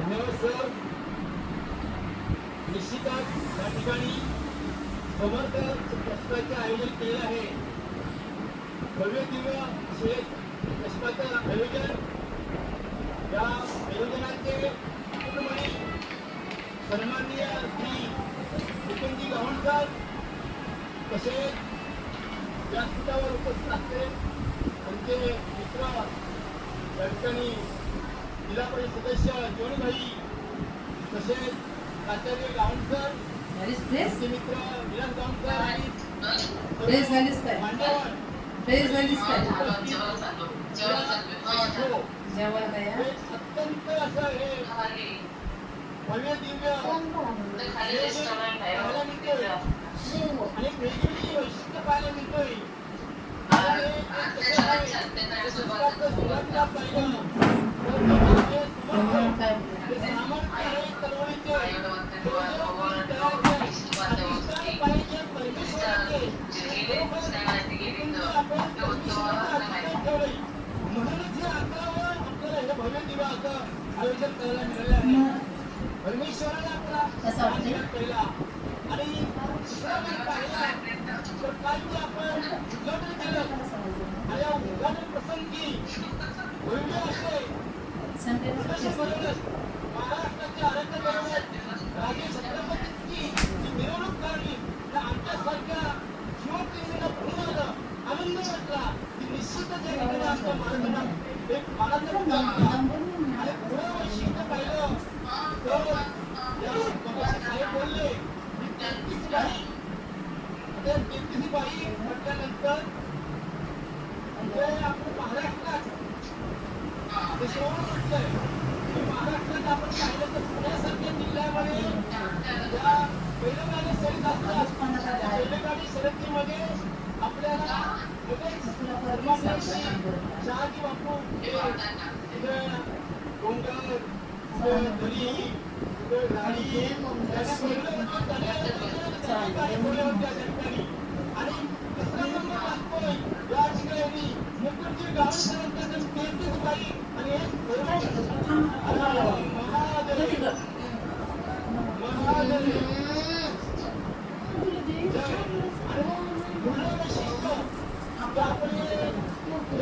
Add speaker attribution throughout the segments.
Speaker 1: धन्यवाद सर. निश्चितच या ठिकाणी समर्थ पुस्तकाचे आयोजन केलेलं आहे. भव्य दिव्य पुस्तकाचं आयोजन. या आयोजनाचे पूर्णपणे सन्माननीय श्री मुकुंदजी गावणकर तसेच व्यासपीठावर उपस्थित असलेले त्यांचे मित्र या ठिकाणी जिल्हा परिषद सदस्य जोनीभाई तसेच प्राचार्य गावणकर त्यांचे मित्र विलास गावणकर आणि मांडवकर अत्यंत असं हे भव्य दिव्य पाहायला मिळतोय आणि वेगवेगळी वैशिष्ट्य पाहायला मिळतोय. सुरुवातीला पाहिलं तर सामर्थ्य आहे तलवारीचे पाहिजे परमेश्वराचे म्हणूनच या आकारावर आपल्याला हे भव्य दिव्य असं आयोजन करायला मिळाले आहे. परमेश्वराला आपला पहिला आणि दुसरा जर पाहिला तर काल जे आपण उद्घाटन केलं आणि या उद्घाटन प्रसंगी भव्य असे महाराष्ट्राचे आराध्य दैवत राजे छत्रपतींची जी मिरवणूक काढली तर आमच्यासारख्या शिवप्रेमींना भरून आलं, आनंद वाटला की निश्चितच या ठिकाणी आमच्या महाराजांना एक मानाचं मुद्दा आणि पुढे वैशिष्ट्य पाहिलं तर साहेब बोलले की 33 बाई म्हटल्यानंतर आपण महाराष्ट्रात म्हटलंय महाराष्ट्रात आपण पाहिलं तर पुण्यासारख्या जिल्ह्यामध्ये ज्या बैलगाडी शर्यत असतात त्या बैलगाडी शर्यतीमध्ये आपल्याला शहाजी बापू डोंगर दरी गाडी आणि दुसरा नंबर लागतोय या ठिकाणी मुकुंदजी गावणकर 33 बाई आणि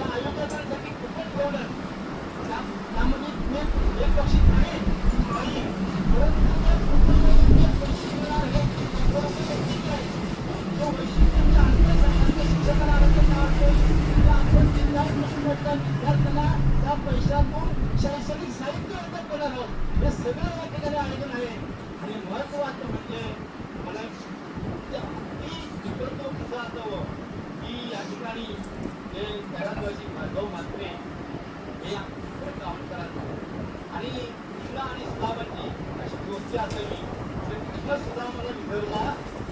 Speaker 1: आयोजकांसाठी खूपच ठेवलं त्यामध्ये एक बक्षीस आहे विद्यार्थ्यांना त्या पैशातून शैक्षणिक साहित्य वाटप करणार आहोत. हे सगळं या ठिकाणी आयोजन आहे आणि महत्वाचं म्हणजे मला कसं असावं की या ठिकाणी हे घराद्वाशी भार्गव म्हात्रे हे काम करत आणि कृष्ण आणि सुदामाची अशी गोष्टी असावी. कृष्ण सुद्धा मला विसरला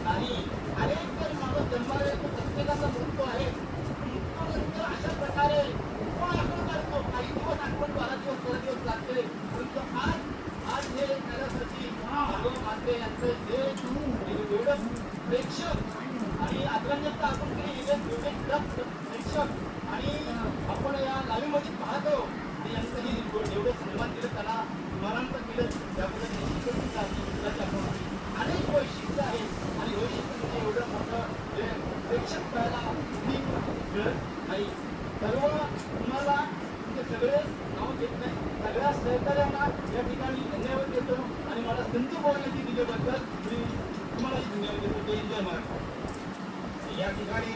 Speaker 1: नाही. अनेक जर माणूस जन्माला येतो प्रत्येकाचा मृत्यू आहे. मृत्यूनंतर अशा प्रकारे कोण आठवण करतो काही दिवस आठवण 12 दिवस 13 दिवस लागते परंतु आज हे त्यासाठी भार्गव म्हात्रे यांचं जे एवढं प्रेक्षक आणि आदरणीयता आपण केली प्रेक्षक आणि आपण या लाईव्हमध्ये पाहतो यांचंही एवढं सन्मान केलं त्यांना स्मरण केलं त्याबद्दल निश्चितच अनेक वैशिष्ट्य आहेत आणि वैशिष्ट्य म्हणजे एवढं मोठं जे प्रेक्षक पाहायला मिळत नाही. सर्व तुम्हाला तुमचे सगळे नाव घेत नाही सगळ्या सहकार्यांना या ठिकाणी धन्यवाद देतो आणि मला संधी बोलण्याची दिल्याबद्दल मी तुम्हाला धन्यवाद देतो. जय महाराष्ट्र. या ठिकाणी